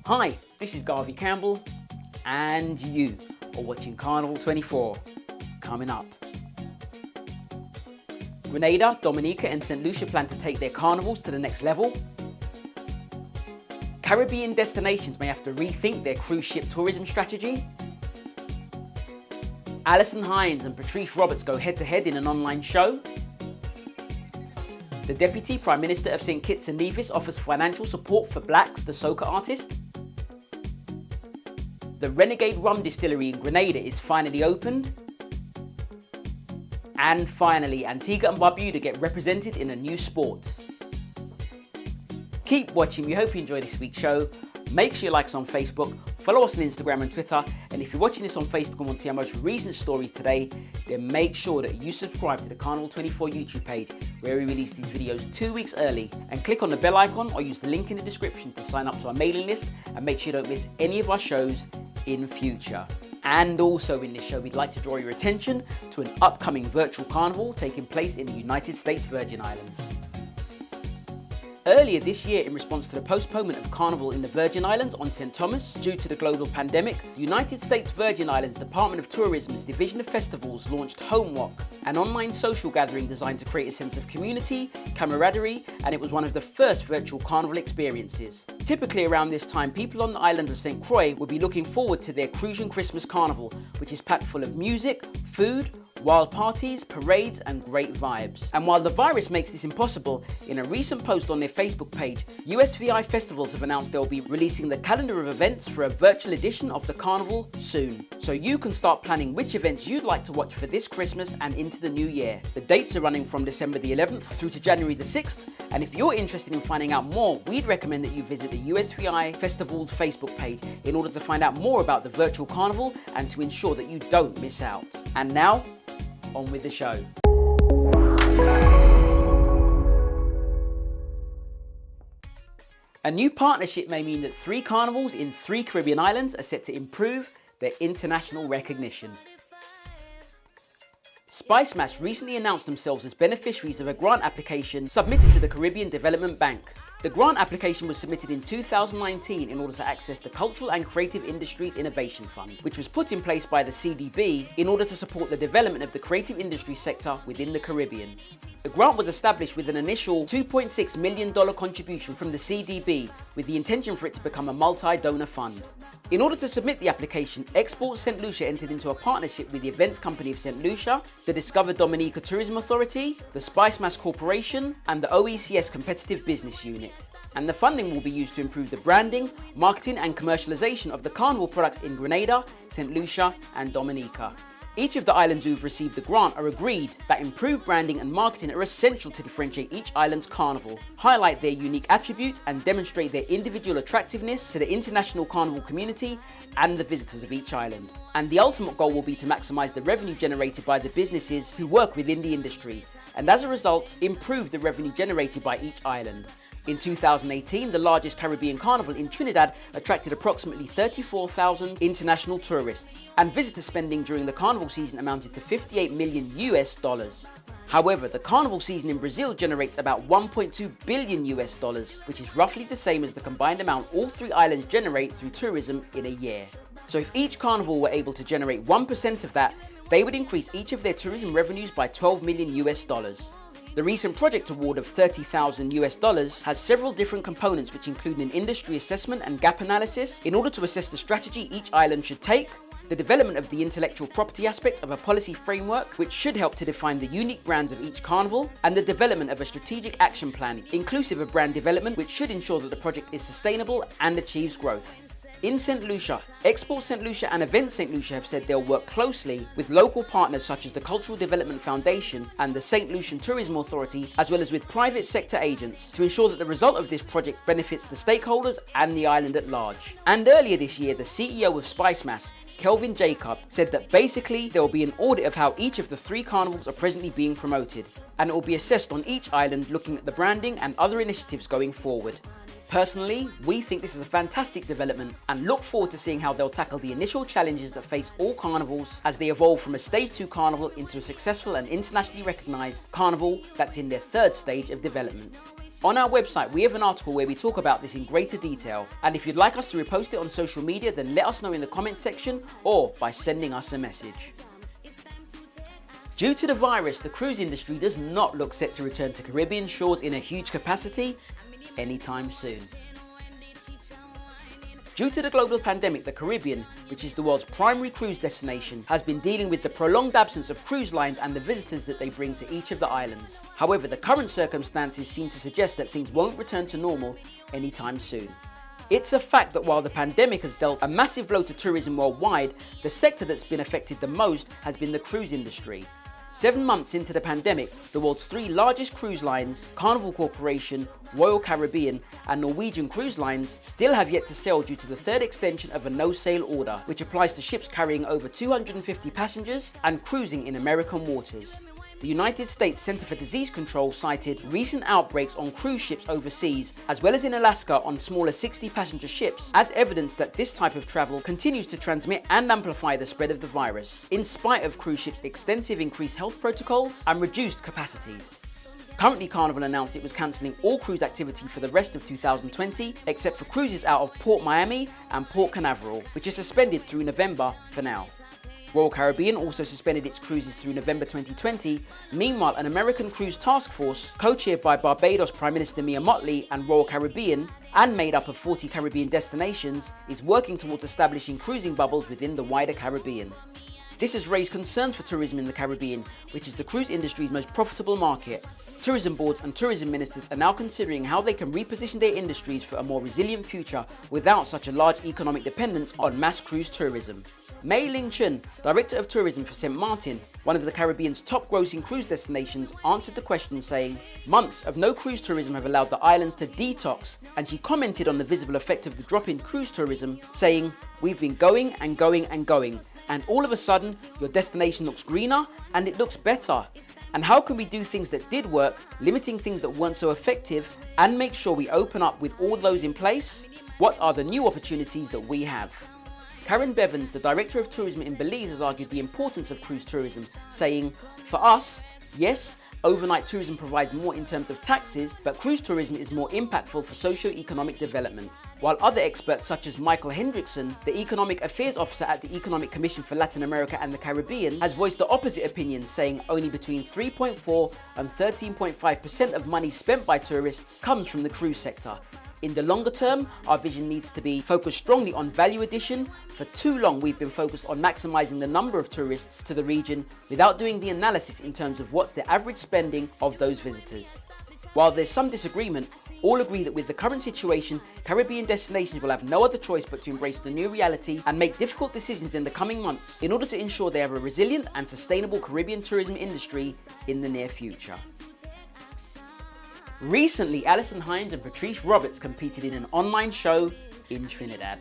Hi, this is Garvey Campbell, and you are watching Carnival 24. Coming up. Grenada, Dominica and St Lucia plan to take their carnivals to the next level. Caribbean destinations may have to rethink their cruise ship tourism strategy. Alison, Hinds and Patrice go head-to-head in an online show. The Deputy Prime Minister of St Kitts and Nevis offers financial support for Blaxx, the soca artist. The Renegade Rum Distillery in Grenada is finally opened. And finally, Antigua and Barbuda get represented in a new sport. Keep watching. We hope you enjoy this week's show. Make sure you like us on Facebook, follow us on Instagram and Twitter, and if you're watching this on Facebook and want to see our most recent stories today, then make sure that you subscribe to the Carnival 24 YouTube page where we release these videos 2 weeks early, and click on the bell icon or use the link in the description to sign up to our mailing list and make sure you don't miss any of our shows in future. And also in this show, we'd like to draw your attention to an upcoming virtual carnival taking place in the United States Virgin Islands. Earlier this year, in response to the postponement of Carnival in the Virgin Islands on St Thomas due to the global pandemic, United States Virgin Islands Department of Tourism's Division of Festivals launched Home Walk, an online social gathering designed to create a sense of community, camaraderie, and it was one of the first virtual carnival experiences. Typically around this time, people on the island of St Croix would be looking forward to their Crucian Christmas Carnival, which is packed full of music, food, wild parties, parades and great vibes. And while the virus makes this impossible, in a recent post on their Facebook page, USVI Festivals have announced they'll be releasing the calendar of events for a virtual edition of the carnival soon. So you can start planning which events you'd like to watch for this Christmas and into the new year. The dates are running from December the 11th through to January the 6th, and if you're interested in finding out more, we'd recommend that you visit the USVI Festivals Facebook page in order to find out more about the virtual carnival and to ensure that you don't miss out. And now, on with the show. A new partnership may mean that 3 carnivals in 3 Caribbean islands are set to improve their international recognition. Spice Mass recently announced themselves as beneficiaries of a grant application submitted to the Caribbean Development Bank. The grant application was submitted in 2019 in order to access the Cultural and Creative Industries Innovation Fund, which was put in place by the CDB in order to support the development of the creative industry sector within the Caribbean. The grant was established with an initial $2.6 million contribution from the CDB, with the intention for it to become a multi-donor fund. In order to submit the application, Export St Lucia entered into a partnership with the Events Company of St Lucia, the Discover Dominica Tourism Authority, the Spice Mass Corporation, and the OECS Competitive Business Unit. And the funding will be used to improve the branding, marketing and commercialization of the carnival products in Grenada, St Lucia and Dominica. Each of the islands who've received the grant are agreed that improved branding and marketing are essential to differentiate each island's carnival, highlight their unique attributes and demonstrate their individual attractiveness to the international carnival community and the visitors of each island. And the ultimate goal will be to maximise the revenue generated by the businesses who work within the industry, and as a result, improve the revenue generated by each island. In 2018, the largest Caribbean carnival in Trinidad attracted approximately 34,000 international tourists, and visitor spending during the carnival season amounted to $58 million. However, the carnival season in Brazil generates about $1.2 billion, which is roughly the same as the combined amount all 3 islands generate through tourism in a year. So if each carnival were able to generate 1% of that, they would increase each of their tourism revenues by $12 million. The recent project award of $30,000 has several different components, which include an industry assessment and gap analysis in order to assess the strategy each island should take, the development of the intellectual property aspect of a policy framework which should help to define the unique brands of each carnival, and the development of a strategic action plan inclusive of brand development which should ensure that the project is sustainable and achieves growth. In St Lucia, Export St Lucia and Events St Lucia have said they'll work closely with local partners such as the Cultural Development Foundation and the St Lucian Tourism Authority, as well as with private sector agents, to ensure that the result of this project benefits the stakeholders and the island at large. And earlier this year, the CEO of Spice Mass, Kelvin Jacob, said that basically there will be an audit of how each of the 3 carnivals are presently being promoted, and it will be assessed on each island looking at the branding and other initiatives going forward. Personally, we think this is a fantastic development and look forward to seeing how they'll tackle the initial challenges that face all carnivals as they evolve from a Stage 2 carnival into a successful and internationally recognised carnival that's in their 3rd stage of development. On our website, we have an article where we talk about this in greater detail, and if you'd like us to repost it on social media, then let us know in the comments section or by sending us a message. Due to the virus, the cruise industry does not look set to return to Caribbean shores in a huge capacity anytime soon. Due to the global pandemic, the Caribbean, which is the world's primary cruise destination, has been dealing with the prolonged absence of cruise lines and the visitors that they bring to each of the islands. However, the current circumstances seem to suggest that things won't return to normal anytime soon. It's a fact that while the pandemic has dealt a massive blow to tourism worldwide, the sector that's been affected the most has been the cruise industry. 7 months into the pandemic, the world's 3 largest cruise lines, Carnival Corporation, Royal Caribbean and Norwegian Cruise Lines, still have yet to sail due to the third extension of a no-sail order, which applies to ships carrying over 250 passengers and cruising in American waters. The United States Center for Disease Control cited recent outbreaks on cruise ships overseas, as well as in Alaska on smaller 60-passenger ships, as evidence that this type of travel continues to transmit and amplify the spread of the virus, in spite of cruise ships' extensive increased health protocols and reduced capacities. Currently, Carnival announced it was cancelling all cruise activity for the rest of 2020, except for cruises out of Port Miami and Port Canaveral, which are suspended through November for now. Royal Caribbean also suspended its cruises through November 2020. Meanwhile, an American cruise task force, co-chaired by Barbados Prime Minister Mia Mottley and Royal Caribbean, and made up of 40 Caribbean destinations, is working towards establishing cruising bubbles within the wider Caribbean. This has raised concerns for tourism in the Caribbean, which is the cruise industry's most profitable market. Tourism boards and tourism ministers are now considering how they can reposition their industries for a more resilient future without such a large economic dependence on mass cruise tourism. Mei Ling Chun, Director of Tourism for St Martin, one of the Caribbean's top grossing cruise destinations, answered the question saying, "Months of no cruise tourism have allowed the islands to detox," and she commented on the visible effect of the drop in cruise tourism, saying, "We've been going and going and going, and all of a sudden your destination looks greener and it looks better. And how can we do things that did work, limiting things that weren't so effective, and make sure we open up with all those in place? What are the new opportunities that we have?" Karen Bevans, the Director of Tourism in Belize, has argued the importance of cruise tourism, saying, "For us, yes, overnight tourism provides more in terms of taxes, but cruise tourism is more impactful for socio-economic development." While other experts such as Michael Hendrickson, the Economic Affairs Officer at the Economic Commission for Latin America and the Caribbean, has voiced the opposite opinion, saying only between 3.4 and 13.5% of money spent by tourists comes from the cruise sector. In the longer term, our vision needs to be focused strongly on value addition. For too long, we've been focused on maximizing the number of tourists to the region without doing the analysis in terms of what's the average spending of those visitors. While there's some disagreement, all agree that with the current situation, Caribbean destinations will have no other choice but to embrace the new reality and make difficult decisions in the coming months in order to ensure they have a resilient and sustainable Caribbean tourism industry in the near future. Recently, Alison Hinds and Patrice competed in an online show in Trinidad.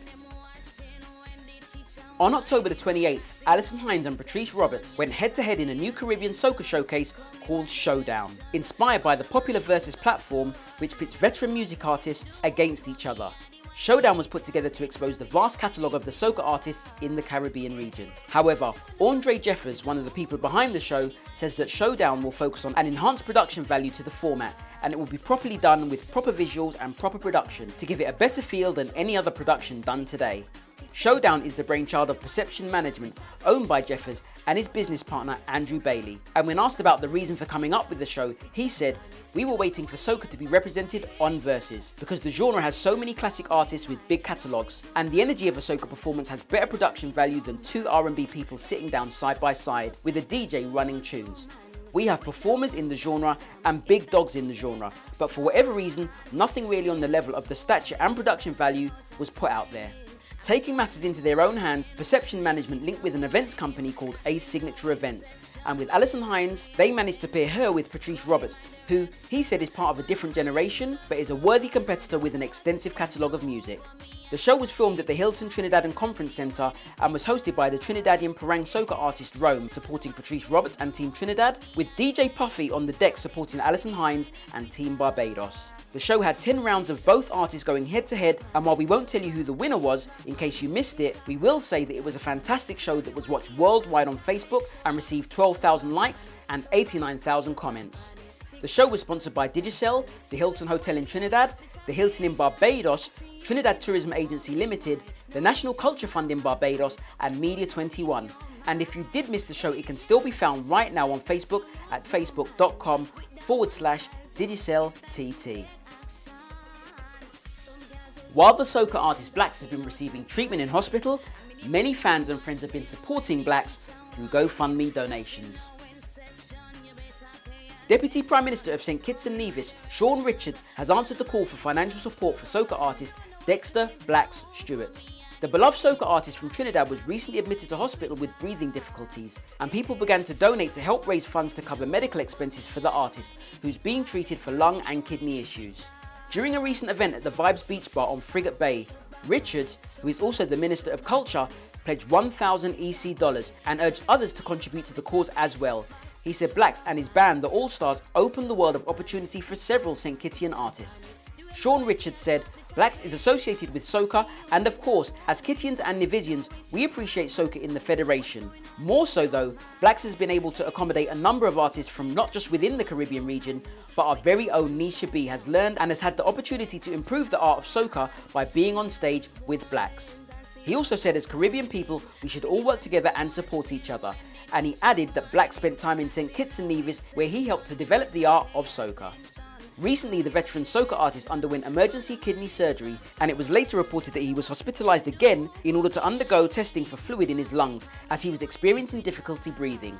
On October the 28th, Alison Hinds and Patrice went head-to-head in a new Caribbean soca showcase called Showdown, inspired by the popular Versus platform, which pits veteran music artists against each other. Showdown was put together to expose the vast catalogue of the soca artists in the Caribbean region. However, Andre Jeffers, one of the people behind the show, says that Showdown will focus on an enhanced production value to the format, and it will be properly done with proper visuals and proper production to give it a better feel than any other production done today. Showdown is the brainchild of Perception Management, owned by Jeffers and his business partner Andrew Bailey. And when asked about the reason for coming up with the show, he said, "We were waiting for soca to be represented on Versus, because the genre has so many classic artists with big catalogues, and the energy of a soca performance has better production value than 2 R&B people sitting down side by side with a DJ running tunes. We have performers in the genre and big dogs in the genre, but for whatever reason, nothing really on the level of the stature and production value was put out there." Taking matters into their own hands, Perception Management linked with an events company called Ace Signature Events, and with Alison Hinds, they managed to pair her with Patrice, who he said is part of a different generation, but is a worthy competitor with an extensive catalogue of music. The show was filmed at the Hilton Trinidad and Conference Centre and was hosted by the Trinidadian Parang soca artist Rome, supporting Patrice and Team Trinidad, with DJ Puffy on the deck supporting Alison Hinds and Team Barbados. The show had 10 rounds of both artists going head to head, and while we won't tell you who the winner was, in case you missed it, we will say that it was a fantastic show that was watched worldwide on Facebook and received 12,000 likes and 89,000 comments. The show was sponsored by Digicel, the Hilton Hotel in Trinidad, the Hilton in Barbados, Trinidad Tourism Agency Limited, the National Culture Fund in Barbados, and Media 21. And if you did miss the show, it can still be found right now on Facebook at facebook.com/DigicelTT. While the soca artist Blaxx has been receiving treatment in hospital, many fans and friends have been supporting Blaxx through GoFundMe donations. Deputy Prime Minister of St Kitts and Nevis, Sean Richards, has answered the call for financial support for soca artist Dexter Blaxx Stewart. The beloved soca artist from Trinidad was recently admitted to hospital with breathing difficulties, and people began to donate to help raise funds to cover medical expenses for the artist, who's being treated for lung and kidney issues. During a recent event at the Vibes Beach Bar on Frigate Bay, Richards, who is also the Minister of Culture, pledged 1,000 EC dollars and urged others to contribute to the cause as well. He said Blaxx and his band, the All Stars, opened the world of opportunity for several St Kittian artists. Sean Richards said, Blaxx is associated with soca, and of course, as Kittians and Nevisians, we appreciate soca in the Federation. More so though, Blaxx has been able to accommodate a number of artists from not just within the Caribbean region, but our very own Nisha B has learned and has had the opportunity to improve the art of soca by being on stage with Blaxx. He also said as Caribbean people, we should all work together and support each other. And he added that Blaxx spent time in St Kitts and Nevis, where he helped to develop the art of soca. Recently, the veteran soca artist underwent emergency kidney surgery, and it was later reported that he was hospitalised again in order to undergo testing for fluid in his lungs as he was experiencing difficulty breathing.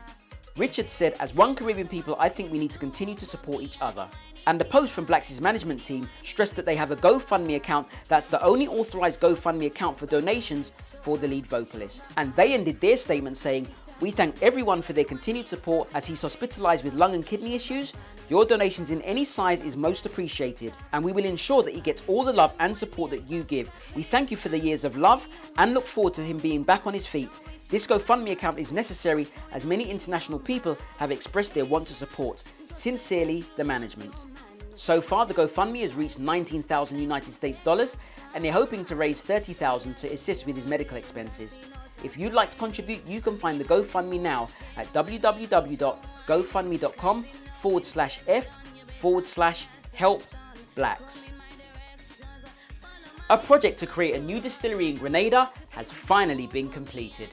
Richard said, as one Caribbean people, I think we need to continue to support each other. And the post from Blaxx's management team stressed that they have a GoFundMe account that's the only authorised GoFundMe account for donations for the lead vocalist. And they ended their statement saying, we thank everyone for their continued support as he's hospitalised with lung and kidney issues. Your donations in any size is most appreciated, and we will ensure that he gets all the love and support that you give. We thank you for the years of love and look forward to him being back on his feet. This GoFundMe account is necessary as many international people have expressed their want to support. Sincerely, the management. So far, the GoFundMe has reached 19,000 United States dollars, and they're hoping to raise 30,000 to assist with his medical expenses. If you'd like to contribute, you can find the GoFundMe now at www.gofundme.com/f/help-Blaxx. A project to create a new distillery in Grenada has finally been completed.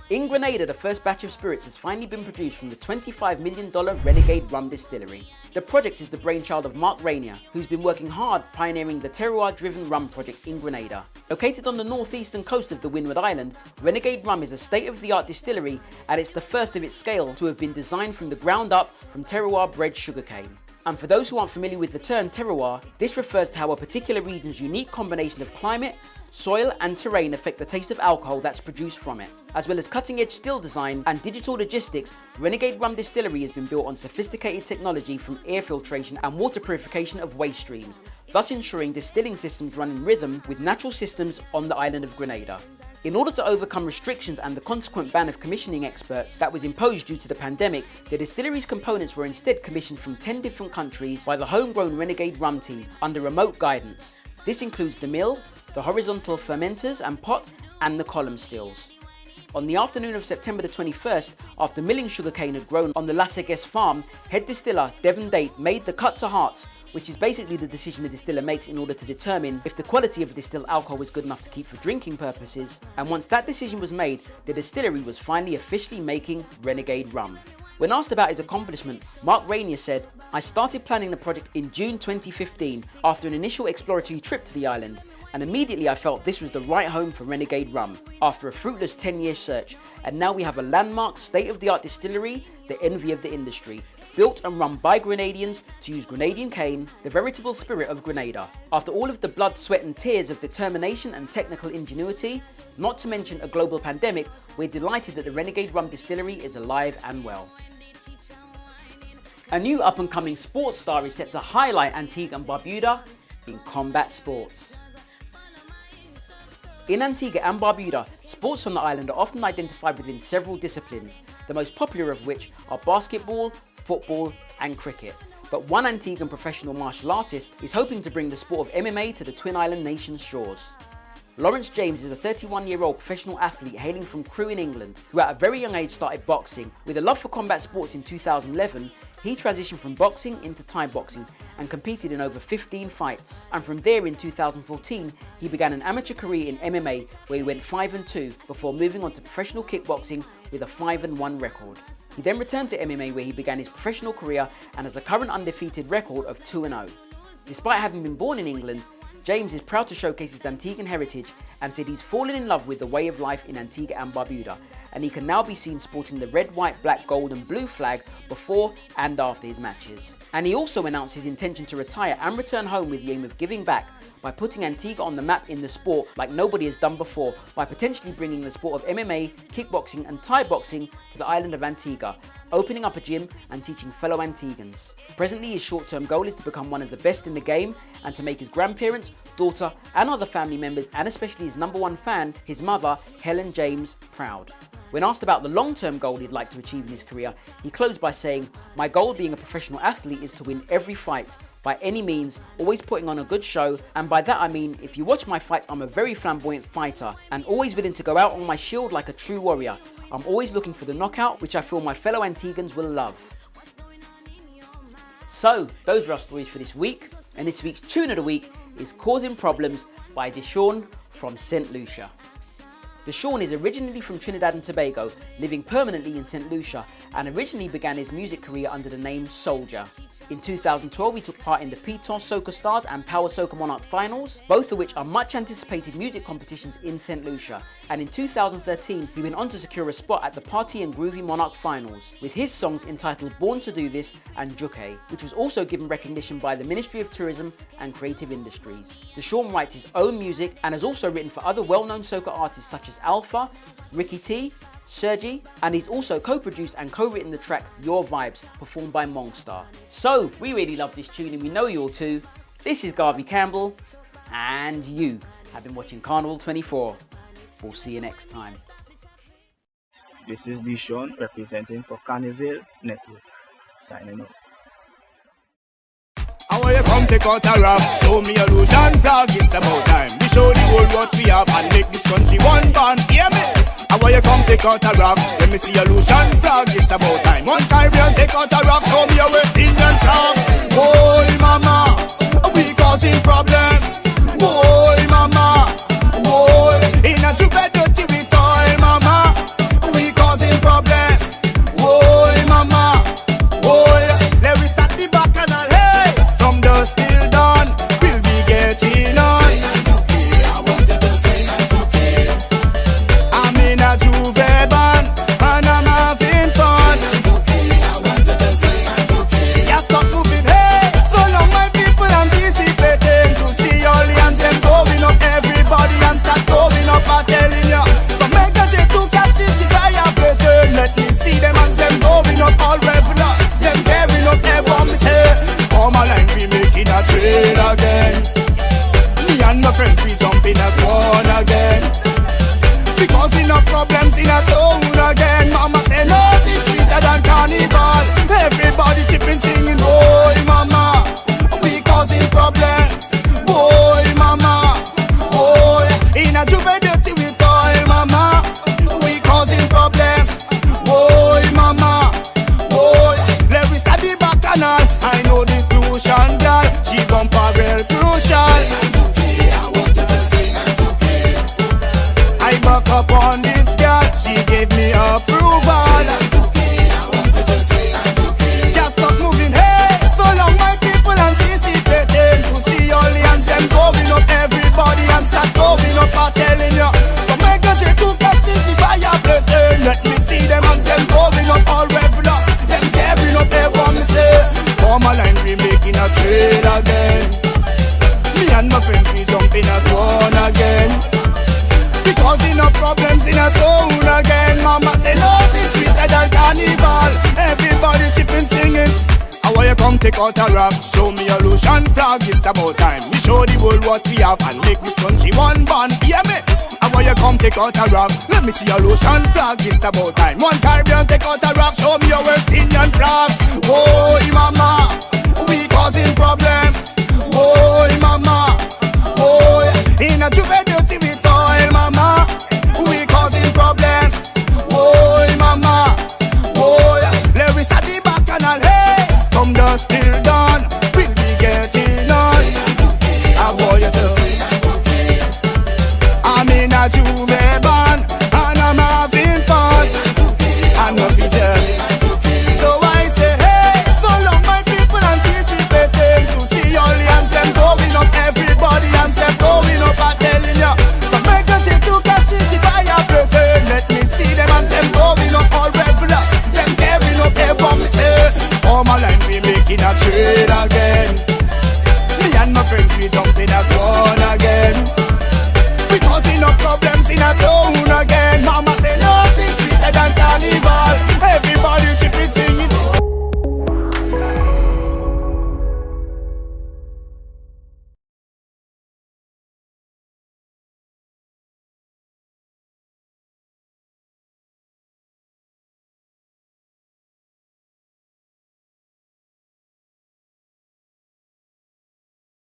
In Grenada, the first batch of spirits has finally been produced from the $25 million Renegade Rum Distillery. The project is the brainchild of Mark Rainier, who's been working hard pioneering the terroir-driven rum project in Grenada. Located on the northeastern coast of the Windward Island, Renegade Rum is a state-of-the-art distillery, and it's the first of its scale to have been designed from the ground up from terroir-bred sugarcane. And for those who aren't familiar with the term terroir, this refers to how a particular region's unique combination of climate, soil and terrain affect the taste of alcohol that's produced from it. As well as cutting-edge still design and digital logistics, Renegade Rum Distillery has been built on sophisticated technology from air filtration and water purification of waste streams, thus ensuring distilling systems run in rhythm with natural systems on the island of Grenada. In order to overcome restrictions and the consequent ban of commissioning experts that was imposed due to the pandemic, the distillery's components were instead commissioned from 10 different countries by the homegrown Renegade Rum team under remote guidance. This includes the mill, the horizontal fermenters and pot, and the column stills. On the afternoon of September the 21st, after milling sugarcane had grown on the Lassegues farm, head distiller Devon Date made the cut to hearts, which is basically the decision the distiller makes in order to determine if the quality of distilled alcohol was good enough to keep for drinking purposes. And once that decision was made, the distillery was finally officially making Renegade Rum. When asked about his accomplishment, Mark Rainier said, I started planning the project in June 2015 after an initial exploratory trip to the island, and immediately I felt this was the right home for Renegade Rum after a fruitless 10-year search, and now we have a landmark state-of-the-art distillery, the envy of the industry, built and run by Grenadians to use Grenadian cane, the veritable spirit of Grenada. After all of the blood, sweat and tears of determination and technical ingenuity, not to mention a global pandemic, we're delighted that the Renegade Rum Distillery is alive and well. A new up-and-coming sports star is set to highlight Antigua and Barbuda in combat sports. In Antigua and Barbuda, sports on the island are often identified within several disciplines, the most popular of which are basketball, football and cricket. But one Antiguan professional martial artist is hoping to bring the sport of MMA to the Twin Island nation's shores. Lawrence James is a 31-year-old professional athlete hailing from Crewe in England, who at a very young age started boxing. With a love for combat sports in 2011, he transitioned from boxing into Thai boxing and competed in over 15 fights. And from there in 2014, he began an amateur career in MMA where he went 5-2 before moving on to professional kickboxing with a 5-1 record. He then returned to MMA where he began his professional career and has a current undefeated record of 2-0. Despite having been born in England, James is proud to showcase his Antiguan heritage and said he's fallen in love with the way of life in Antigua and Barbuda, and he can now be seen sporting the red, white, black, gold and blue flag before and after his matches. And he also announced his intention to retire and return home with the aim of giving back by putting Antigua on the map in the sport like nobody has done before, by potentially bringing the sport of MMA, kickboxing and Thai boxing to the island of Antigua, opening up a gym and teaching fellow Antiguans. Presently, his short-term goal is to become one of the best in the game and to make his grandparents, daughter and other family members, and especially his #1 fan, his mother, Helen James, proud. When asked about the long-term goal he'd like to achieve in his career, he closed by saying, "My goal being a professional athlete is to win every fight, by any means, always putting on a good show, and by that I mean, if you watch my fights, I'm a very flamboyant fighter, and always willing to go out on my shield like a true warrior. I'm always looking for the knockout, which I feel my fellow Antiguans will love." So, those are our stories for this week, and this week's tune of the week is Causing Problems by Deshawn from St Lucia. Deshawn is originally from Trinidad and Tobago, living permanently in St Lucia, and originally began his music career under the name Soldier. In 2012, he took part in the Piton Soca Stars and Power Soca Monarch finals, both of which are much anticipated music competitions in St Lucia. And in 2013, he went on to secure a spot at the Party and Groovy Monarch finals, with his songs entitled Born to Do This and Juke, which was also given recognition by the Ministry of Tourism and Creative Industries. Deshawn writes his own music and has also written for other well-known soca artists such as Alpha, Ricky T, Sergi, and he's also co-produced and co-written the track Your Vibes, performed by Mongstar. So, we really love this tune and we know you all too. This is Garvey Campbell, and you have been watching Carnival 24. We'll see you next time. This is Deshawn representing for Carnivale Network. Signing out. I want you come take out a rap, show me a illusion tag, it's about time. We show the world what we have and make this country one band, hear me? I want you come take out a rap, let me see a illusion flag, it's about time. One Caribbean take out a rap, show me a West Indian flag. Boy mama, we causing problems. Boy mama, boy, in a Juba dirty with oil mama, we causing problems. Boy mama, boy, let me start the bacchanal. From dusk till dawn, we'll be getting on. I'm in a Juve band, and I'm having fun. Yeah, stop moving, hey. So long my people anticipating to see all the hands them going up. Everybody and start going up, I'm telling ya. From Mega J to Cassis, the fire blazing. Let me see them hands them going up. All revelers, them tearing up ever me say. All my line we making a trail again. Me and my friends we jumping as one again. Because enough problems in a town again. Mama say love is sweeter than Carnival. Everybody chipping singing, boy mama, we causing problems. Boy mama, boy, in a Juba dirty with oil mama, we causing problems. Boy mama, boy, let me start the bacchanal. I know this Lucian girl, she bumper real crucial. I back up on this girl, she gave me approval. Just stop moving, hey. So long my people anticipating to see all the hands them going up. Everybody and start going up, I'm telling ya. From Mega J to Cassis, the fire blazing. Let me see them hands them going up. All regular, them tearing up everyone me say. For my line we making a trail again. Me and my friends we jumping as one again. Because enough problems in a town again. Mama say love is sweeter than Carnival. Everybody chipping singing. I want you come take out a rap, show me a Lucian flag, it's about time. We show the world what we have and make this country one band, hear me? I want you come take out a rap, let me see a Lucian flag, it's about time. One Caribbean take out a rap, show me a West Indian flags. Boy mama, we causing problems. Boy mama, boy, in a Juba dirty with rhythm.